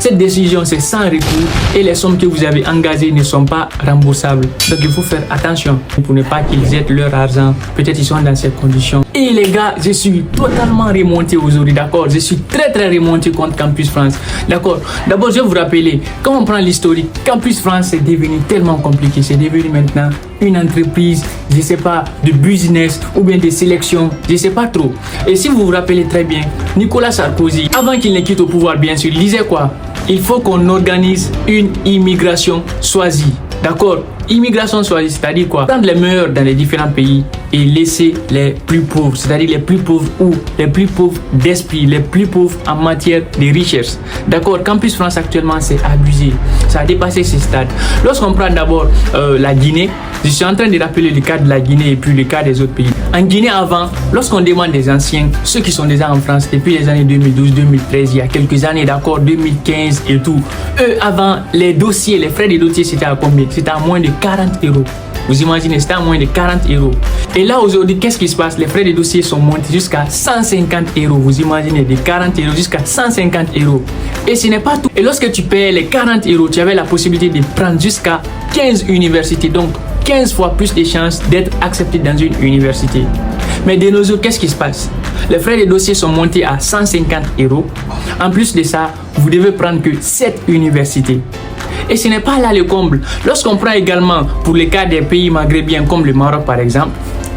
Cette décision, c'est sans recours et les sommes que vous avez engagées ne sont pas remboursables. Donc, il faut faire attention pour ne pas qu'ils jettent leur argent. Peut-être ils sont dans ces conditions. Et les gars, je suis totalement remonté aujourd'hui, d'accord? Je suis très remonté contre Campus France, d'accord? D'abord, je vais vous rappeler, quand on prend l'historique, Campus France, c'est devenu tellement compliqué. C'est devenu maintenant une entreprise, je sais pas, de business ou bien de sélection, je sais pas trop. Et si vous vous rappelez très bien, Nicolas Sarkozy, avant qu'il ne quitte au pouvoir, bien sûr, il disait quoi? Il faut qu'on organise une immigration choisie. D'accord? Immigration choisie, c'est-à-dire quoi? Prendre les meilleurs dans les différents pays et laisser les plus pauvres, c'est-à-dire les plus pauvres ou les plus pauvres d'esprit, les plus pauvres en matière de richesse. D'accord? Campus France actuellement, c'est abusé. Ça a dépassé ces stades. Lorsqu'on prend d'abord la Guinée, je suis en train de rappeler le cas de la Guinée et puis le cas des autres pays. En Guinée avant, lorsqu'on demande des anciens, ceux qui sont déjà en France depuis les années 2012, 2013, il y a quelques années, d'accord, 2015 et tout, eux avant, les dossiers, les frais de dossier, c'était à combien? C'était à moins de 40 euros. Vous imaginez, c'était à moins de 40 euros. Et là, aujourd'hui, qu'est-ce qui se passe? Les frais de dossier sont montés jusqu'à 150 euros. Vous imaginez, de 40 euros jusqu'à 150 euros. Et ce n'est pas tout. Et lorsque tu payes les 40 euros, tu avais la possibilité de prendre jusqu'à 15 universités. Donc, 15 fois plus de chances d'être accepté dans une université. Mais de nos jours, qu'est-ce qui se passe? Les frais de dossier sont montés à 150 euros. En plus de ça, vous devez prendre que 7 universités. Et ce n'est pas là le comble. Lorsqu'on prend également pour le cas des pays maghrébiens comme le Maroc par exemple,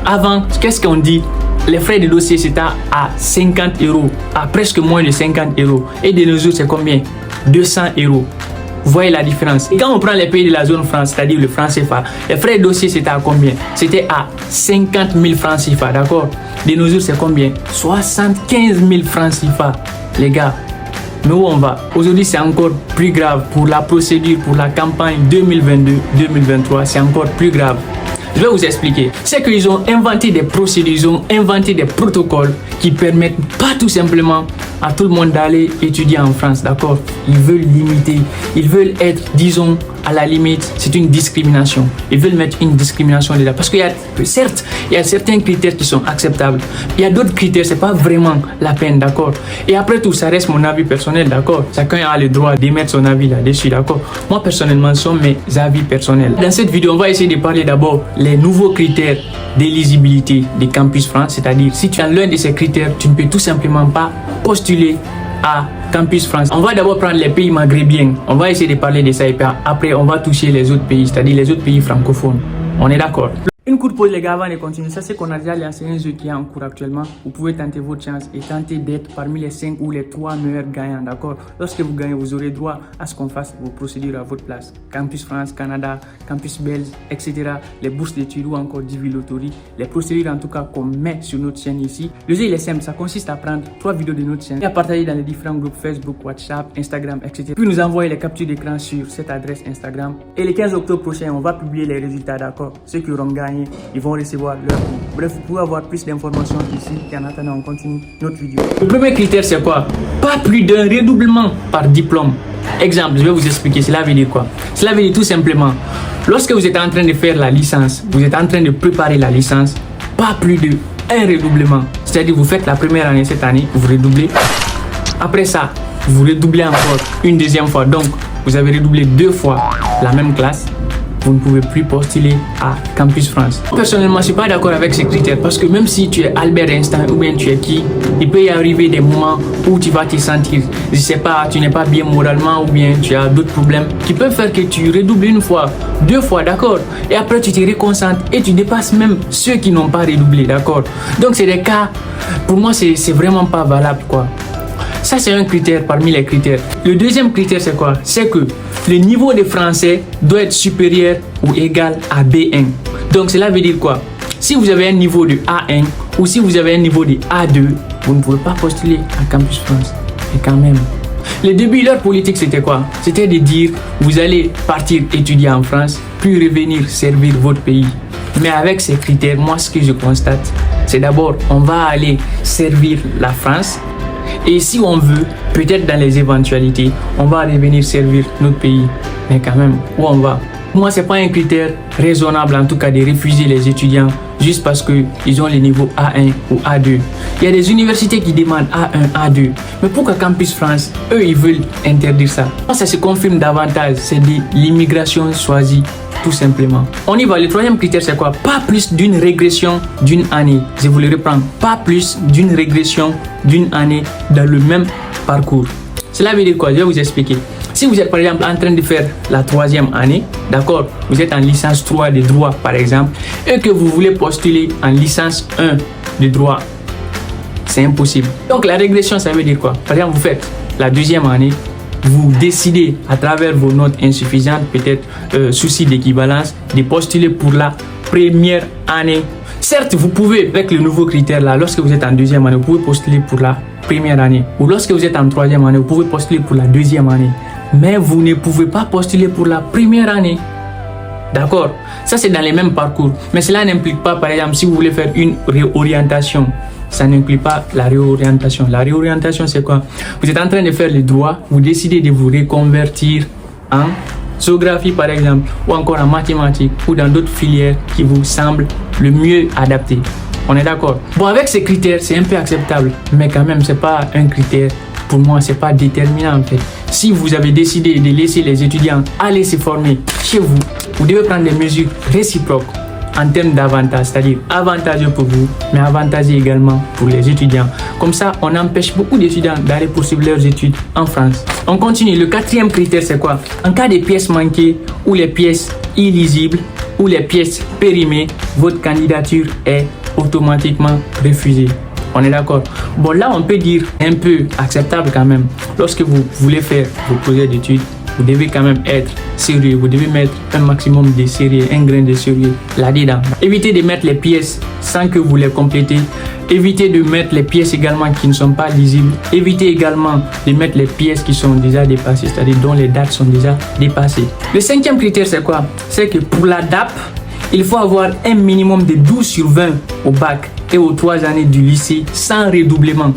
avant, qu'est-ce qu'on dit? Les frais de dossier c'était à 50 euros, à presque moins de 50 euros. Et de nos jours, c'est combien? 200 euros. Vous voyez la différence. Et quand on prend les pays de la zone franc, c'est-à-dire le franc CFA, les frais de dossier c'était à combien? C'était à 50 000 francs CFA, d'accord? De nos jours, c'est combien? 75 000 francs CFA, les gars. Mais où on va? Aujourd'hui, c'est encore plus grave pour la procédure, pour la campagne 2022-2023. C'est encore plus grave. Je vais vous expliquer. C'est qu'ils ont inventé des procédures, ils ont inventé des protocoles qui permettent pas tout simplement à tout le monde d'aller étudier en France, d'accord? Ils veulent limiter, ils veulent être, disons, à la limite, c'est une discrimination. Ils veulent mettre une discrimination là parce qu'il y a, certes, il y a certains critères qui sont acceptables. Il y a d'autres critères, c'est pas vraiment la peine, d'accord? Et après tout, ça reste mon avis personnel, d'accord? Chacun a le droit d'émettre son avis là-dessus, d'accord? Moi, personnellement, ce sont mes avis personnels. Dans cette vidéo, on va essayer de parler d'abord les nouveaux critères d'éligibilité des Campus France, c'est-à-dire si tu as l'un de ces critères, tu ne peux tout simplement pas postuler à Campus France. On va d'abord prendre les pays maghrébiens. On va essayer de parler de ça et puis après on va toucher les autres pays, c'est-à-dire les autres pays francophones. On est d'accord? Une courte pause les gars avant de continuer. Ça c'est qu'on a déjà lancé un jeu qui est en cours actuellement. Vous pouvez tenter votre chance et tenter d'être parmi les 5 ou les 3 meilleurs gagnants, d'accord? Lorsque vous gagnez, vous aurez droit à ce qu'on fasse vos procédures à votre place. Campus France, Canada, Campus Belge, etc. Les bourses d'études ou encore Divi Lottery. Les procédures en tout cas qu'on met sur notre chaîne ici. Le jeu il est simple, ça consiste à prendre 3 vidéos de notre chaîne et à partager dans les différents groupes Facebook, WhatsApp, Instagram, etc. Puis nous envoyer les captures d'écran sur cette adresse Instagram. Et le 15 octobre prochain, on va publier les résultats, d'accord? Ceux qui auront gagné, ils vont recevoir leur coût. Bref, vous pouvez avoir plus d'informations ici. Et en attendant, on continue notre vidéo. Le premier critère, c'est quoi? Pas plus d'un redoublement par diplôme. Exemple, je vais vous expliquer. Cela veut dire quoi? Cela veut dire tout simplement, lorsque vous êtes en train de faire la licence, vous êtes en train de préparer la licence, pas plus de un redoublement. C'est-à-dire, vous faites la première année cette année, vous redoublez. Après ça, vous redoublez encore une deuxième fois. Donc, vous avez redoublé 2 fois la même classe. Vous ne pouvez plus postuler à Campus France. Personnellement, je ne suis pas d'accord avec ces critères parce que même si tu es Albert Einstein ou bien tu es qui, il peut y arriver des moments où tu vas te sentir, je sais pas, tu n'es pas bien moralement ou bien tu as d'autres problèmes qui peuvent faire que tu redoubles 1 fois, 2 fois, d'accord? Et après tu te reconcentres et tu dépasses même ceux qui n'ont pas redoublé, d'accord? Donc c'est des cas, pour moi c'est vraiment pas valable, quoi. Ça, c'est un critère parmi les critères. Le deuxième critère, c'est quoi? C'est que le niveau de français doit être supérieur ou égal à B1. Donc, cela veut dire quoi? Si vous avez un niveau de A1 ou si vous avez un niveau de A2, vous ne pouvez pas postuler à Campus France. Et quand même. Le début, leur politique, c'était quoi? C'était de dire, vous allez partir étudier en France, puis revenir servir votre pays. Mais avec ces critères, moi, ce que je constate, c'est d'abord, on va aller servir la France. Et si on veut, peut-être dans les éventualités, on va revenir servir notre pays. Mais quand même, où on va? Moi, ce n'est pas un critère raisonnable, en tout cas, de refuser les étudiants juste parce qu'ils ont les niveaux A1 ou A2. Il y a des universités qui demandent A1, A2. Mais pourquoi Campus France, eux, ils veulent interdire ça? Ça se confirme davantage, c'est de l'immigration choisie, tout simplement. On y va, le troisième critère, c'est quoi? Pas plus d'une régression d'une année. Je vous le reprends, pas plus d'une régression d'une année dans le même parcours. Cela veut dire quoi? Je vais vous expliquer. Si vous êtes par exemple en train de faire la troisième année, d'accord, vous êtes en licence 3 de droit par exemple, et que vous voulez postuler en licence 1 de droit, c'est impossible. Donc la régression, ça veut dire quoi? Par exemple, vous faites la deuxième année, vous décidez à travers vos notes insuffisantes, peut-être souci d'équivalence, de postuler pour la première année. Certes, vous pouvez, avec le nouveau critère là, lorsque vous êtes en deuxième année, vous pouvez postuler pour la première année. Ou lorsque vous êtes en troisième année, vous pouvez postuler pour la deuxième année. Mais vous ne pouvez pas postuler pour la première année. D'accord? Ça, c'est dans les mêmes parcours. Mais cela n'implique pas, par exemple, si vous voulez faire une réorientation, ça n'implique pas la réorientation. La réorientation, c'est quoi? Vous êtes en train de faire le droit, vous décidez de vous reconvertir en géographie, par exemple, ou encore en mathématiques, ou dans d'autres filières qui vous semblent le mieux adaptées. On est d'accord? Bon, avec ces critères, c'est un peu acceptable, mais quand même, c'est pas un critère. Pour moi, c'est pas déterminant en fait. Si vous avez décidé de laisser les étudiants aller se former chez vous, vous devez prendre des mesures réciproques en termes d'avantages, c'est-à-dire avantageux pour vous, mais avantageux également pour les étudiants. Comme ça, on empêche beaucoup d'étudiants d'aller poursuivre leurs études en France. On continue. Le quatrième critère, c'est quoi? En cas de pièces manquées ou les pièces illisibles ou les pièces périmées, votre candidature est automatiquement refusée. On est d'accord? Bon, là, on peut dire un peu acceptable quand même. Lorsque vous voulez faire vos projets d'études, vous devez quand même être sérieux. Vous devez mettre un maximum de sérieux, un grain de sérieux là-dedans. Évitez de mettre les pièces sans que vous les complétez. Évitez de mettre les pièces également qui ne sont pas lisibles. Évitez également de mettre les pièces qui sont déjà dépassées, c'est-à-dire dont les dates sont déjà dépassées. Le cinquième critère, c'est quoi? C'est que pour la DAP, il faut avoir un minimum de 12 sur 20 au bac et aux 3 années du lycée sans redoublement.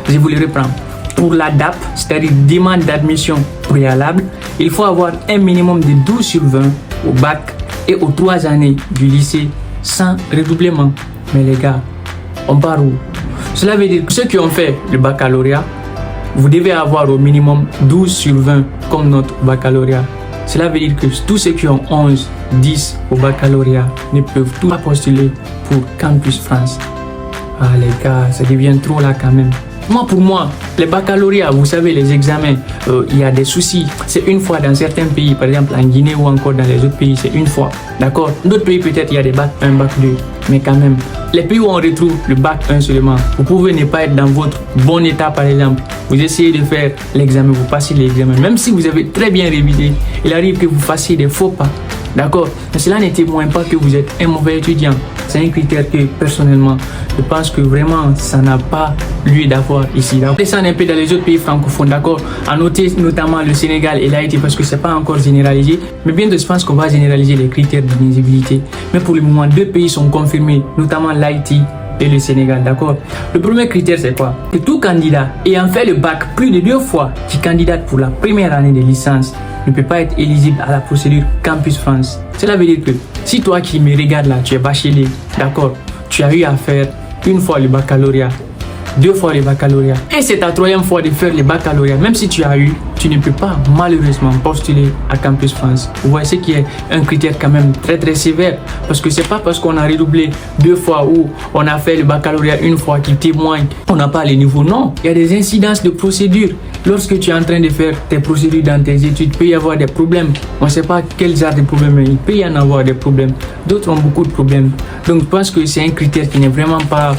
Je vous le reprends. Pour la DAP, c'est-à-dire demande d'admission préalable, il faut avoir un minimum de 12 sur 20 au bac et aux 3 années du lycée sans redoublement. Mais les gars, on part où? Cela veut dire que ceux qui ont fait le baccalauréat, vous devez avoir au minimum 12 sur 20 comme notre baccalauréat. Cela veut dire que tous ceux qui ont 11, 10 au baccalauréat ne peuvent pas postuler pour Campus France. Ah les gars, ça devient trop là quand même. Pour moi, les baccalauréats, vous savez, les examens, il y a des soucis. C'est une fois dans certains pays, par exemple en Guinée ou encore dans les autres pays, c'est une fois. D'accord? D'autres pays, peut-être, il y a des bac 1, bac 2. Mais quand même, les pays où on retrouve le bac 1 seulement, vous pouvez ne pas être dans votre bon état, par exemple. Vous essayez de faire l'examen, vous passez l'examen. Même si vous avez très bien révisé, il arrive que vous fassiez des faux pas. D'accord? Mais cela ne témoigne pas que vous êtes un mauvais étudiant. C'est un critère que, personnellement, je pense que vraiment, ça n'a pas lieu d'avoir ici. Descendre un peu dans les autres pays francophones, d'accord? À noter notamment le Sénégal et l'Haïti parce que c'est pas encore généralisé. Mais bientôt, je pense qu'on va généraliser les critères d'inéligibilité. Mais pour le moment, 2 pays sont confirmés, notamment l'Haïti et le Sénégal, d'accord? Le premier critère, c'est quoi? Que tout candidat ayant fait le bac plus de 2 fois qui candidate pour la première année de licence ne peut pas être éligible à la procédure Campus France. Cela veut dire que si toi qui me regardes là, tu es bachelier, d'accord, tu as eu à faire une fois le baccalauréat, 2 fois le baccalauréat, et c'est ta 3e fois de faire le baccalauréat, même si tu as eu, tu ne peux pas malheureusement postuler à Campus France. Vous voyez ce qui est un critère quand même très très sévère, parce que c'est pas parce qu'on a redoublé 2 fois ou on a fait le baccalauréat 1 fois qui témoigne qu'on n'a pas les niveaux. Non, il y a des incidences de procédure. Lorsque tu es en train de faire tes procédures dans tes études, il peut y avoir des problèmes. On ne sait pas quel genre de problème, mais il peut y en avoir des problèmes. D'autres ont beaucoup de problèmes. Donc je pense que c'est un critère qui n'est vraiment pas,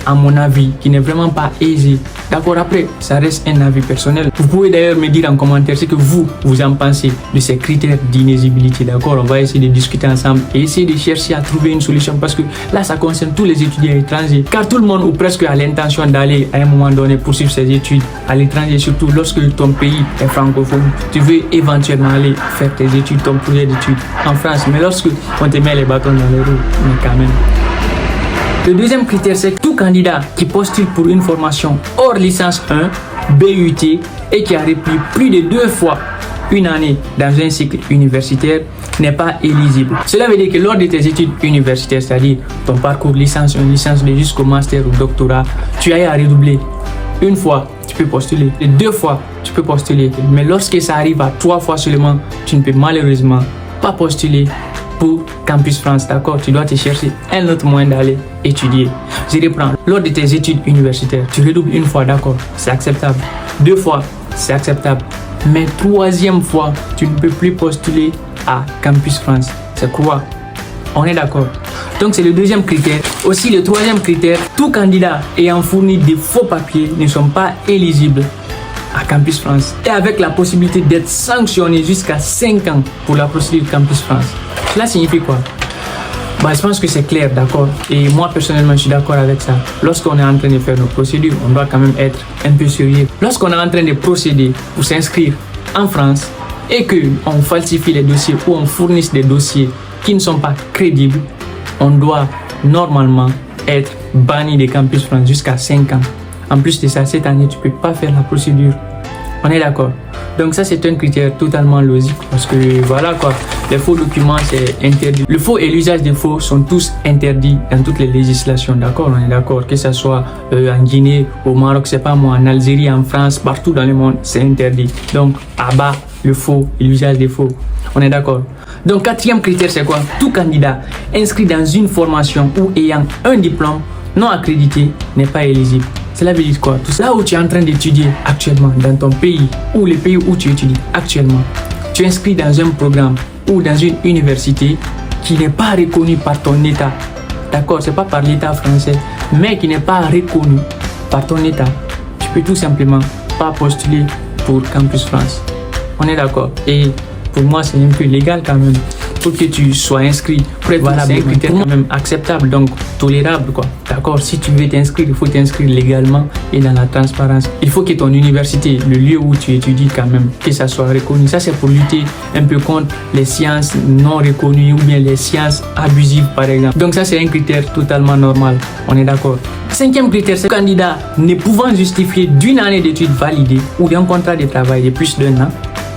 à mon avis, qui n'est vraiment pas aisé. D'accord, après, ça reste un avis personnel. Vous pouvez d'ailleurs me dire en commentaire ce que vous en pensez de ces critères d'inéligibilité. D'accord, on va essayer de discuter ensemble et essayer de chercher à trouver une solution parce que là, ça concerne tous les étudiants étrangers. Car tout le monde ou presque a l'intention d'aller à un moment donné poursuivre ses études à l'étranger, surtout lorsque ton pays est francophone. Tu veux éventuellement aller faire tes études, ton projet d'études en France. Mais lorsque on te met les bâtons dans les roues, mais quand même. Le deuxième critère, c'est que tout candidat qui postule pour une formation hors licence 1, BUT et qui a repris plus de 2 fois une année dans un cycle universitaire n'est pas éligible. Cela veut dire que lors de tes études universitaires, c'est-à-dire ton parcours licence 1, licence 2 jusqu'au master ou doctorat, tu as à redoubler. Une fois, tu peux postuler. Et 2 fois, tu peux postuler. Mais lorsque ça arrive à 3 fois seulement, tu ne peux malheureusement pas postuler pour Campus France, d'accord? Tu dois te chercher un autre moyen d'aller étudier. Je reprends. Lors de tes études universitaires, tu redoubles une fois, d'accord? C'est acceptable. 2 fois, c'est acceptable. Mais 3e fois, tu ne peux plus postuler à Campus France. C'est quoi? On est d'accord. Donc c'est le 2e critère. Aussi le 3e critère, tout candidat ayant fourni des faux papiers ne sont pas éligibles à Campus France. Et avec la possibilité d'être sanctionné jusqu'à 5 ans pour la procédure Campus France. Cela signifie quoi? Je pense que c'est clair, d'accord? Et moi personnellement, je suis d'accord avec ça. Lorsqu'on est en train de faire nos procédures, on doit quand même être un peu sérieux. Lorsqu'on est en train de procéder pour s'inscrire en France et qu'on falsifie les dossiers ou on fournisse des dossiers qui ne sont pas crédibles, on doit normalement être banni des Campus France jusqu'à 5 ans. En plus de ça, cette année, tu ne peux pas faire la procédure. On est d'accord? Donc ça, c'est un critère totalement logique parce que voilà quoi, les faux documents, c'est interdit. Le faux et l'usage des faux sont tous interdits dans toutes les législations, d'accord? On est d'accord, que ce soit en Guinée, au Maroc, c'est pas moi, en Algérie, en France, partout dans le monde, c'est interdit. Donc, à bas le faux et l'usage des faux. On est d'accord? Donc, 4e critère, c'est quoi? Tout candidat inscrit dans une formation ou ayant un diplôme non accrédité n'est pas éligible. Cela veut dire quoi? Tout ça où tu es en train d'étudier actuellement dans ton pays ou le pays où tu étudies actuellement, tu es inscrit dans un programme ou dans une université qui n'est pas reconnue par ton État. D'accord? C'est pas par l'État français, mais qui n'est pas reconnue par ton État. Tu peux tout simplement pas postuler pour Campus France. On est d'accord? Et pour moi, c'est un peu légal quand même. Pour que tu sois inscrit, voilà, c'est un critère quand même acceptable, donc tolérable quoi. D'accord? Si tu veux t'inscrire, il faut t'inscrire légalement et dans la transparence. Il faut que ton université, le lieu où tu étudies quand même, que ça soit reconnu. Ça, c'est pour lutter un peu contre les sciences non reconnues ou bien les sciences abusives par exemple. Donc ça, c'est un critère totalement normal. On est d'accord? 5e critère, c'est le candidat ne pouvant justifier d'une année d'études validée ou d'un contrat de travail de plus d'1 an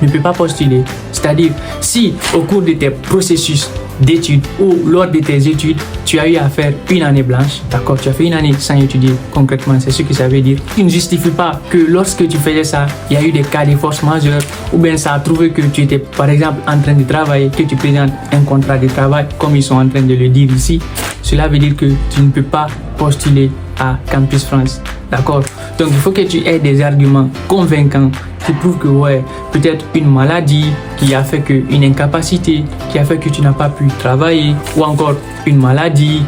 ne peut pas postuler. C'est-à-dire, si au cours de tes processus d'études ou lors de tes études, tu as eu à faire une année blanche, d'accord, tu as fait une année sans étudier concrètement, c'est ce que ça veut dire. Tu ne justifies pas que lorsque tu faisais ça, il y a eu des cas de force majeure ou bien ça a trouvé que tu étais par exemple en train de travailler, que tu présentes un contrat de travail comme ils sont en train de le dire ici. Cela veut dire que tu ne peux pas postuler à Campus France. D'accord? Donc il faut que tu aies des arguments convaincants qui prouvent que ouais, peut-être une maladie qui a fait que une incapacité qui a fait que tu n'as pas pu travailler, ou encore une maladie,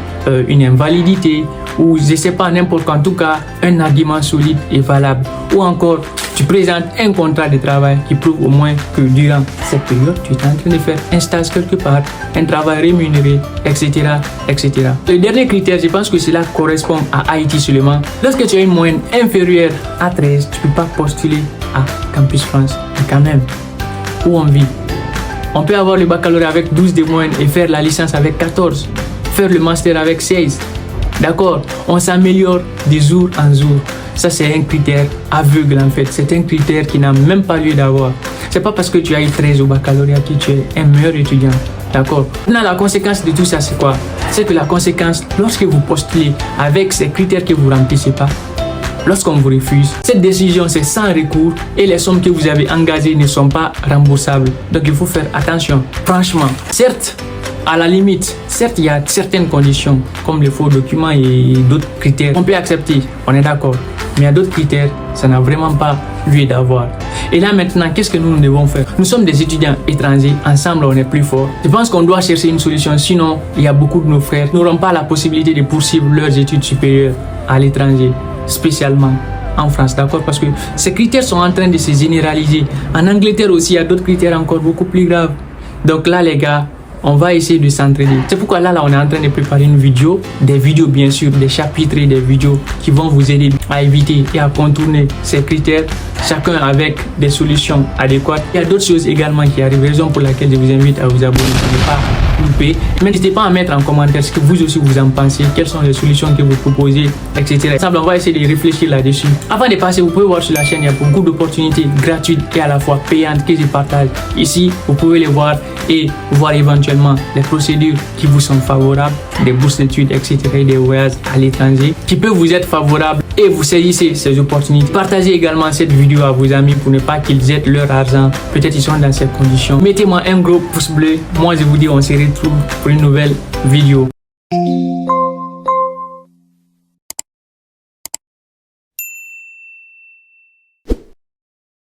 une invalidité, ou je sais pas, n'importe quoi, en tout cas un argument solide et valable, ou encore tu présentes un contrat de travail qui prouve au moins que durant cette période, tu es en train de faire un stage quelque part, un travail rémunéré, etc., etc. Le dernier critère, je pense que cela correspond à Haïti seulement. Lorsque tu as une moyenne inférieure à 13, tu ne peux pas postuler à Campus France. Et quand même, où on vit, on peut avoir le baccalauréat avec 12 de moyenne et faire la licence avec 14, faire le master avec 16. D'accord? On s'améliore de jour en jour. Ça, c'est un critère aveugle en fait. C'est un critère qui n'a même pas lieu d'avoir. C'est pas parce que tu as eu 13 au baccalauréat que tu es un meilleur étudiant. D'accord? Maintenant, la conséquence de tout ça, c'est quoi? C'est que la conséquence, lorsque vous postulez avec ces critères que vous ne remplissez pas, lorsqu'on vous refuse, cette décision, c'est sans recours et les sommes que vous avez engagées ne sont pas remboursables. Donc, il faut faire attention. Franchement, certes, à la limite, certes, il y a certaines conditions, comme les faux documents et d'autres critères. On peut accepter, on est d'accord. Mais il y a d'autres critères, ça n'a vraiment pas lieu d'avoir. Et là maintenant, qu'est-ce que nous devons faire? Nous sommes des étudiants étrangers, ensemble on est plus forts. Je pense qu'on doit chercher une solution, sinon il y a beaucoup de nos frères qui n'auront pas la possibilité de poursuivre leurs études supérieures à l'étranger, spécialement en France, d'accord? Parce que ces critères sont en train de se généraliser. En Angleterre aussi, il y a d'autres critères encore beaucoup plus graves. Donc là les gars, on va essayer de s'entraider. C'est pourquoi là, on est en train de préparer une vidéo, des vidéos bien sûr, des chapitres et des vidéos qui vont vous aider à éviter et à contourner ces critères, chacun avec des solutions adéquates. Il y a d'autres choses également qui arrivent, raison pour laquelle je vous invite à vous abonner. louper. Mais n'hésitez pas à mettre en commentaire ce que vous aussi vous en pensez, quelles sont les solutions que vous proposez, etc. On va essayer de réfléchir là-dessus. Avant de passer, vous pouvez voir sur la chaîne, il y a beaucoup d'opportunités gratuites et à la fois payantes que je partage. Ici, vous pouvez les voir et voir éventuellement les procédures qui vous sont favorables, des bourses d'études, etc., des voyages à l'étranger qui peuvent vous être favorables et vous saisissez ces opportunités. Partagez également cette vidéo à vos amis pour ne pas qu'ils jettent leur argent. Peut-être ils sont dans ces conditions. Mettez-moi un gros pouce bleu. Moi, je vous dis, on se retrouve pour une nouvelle vidéo.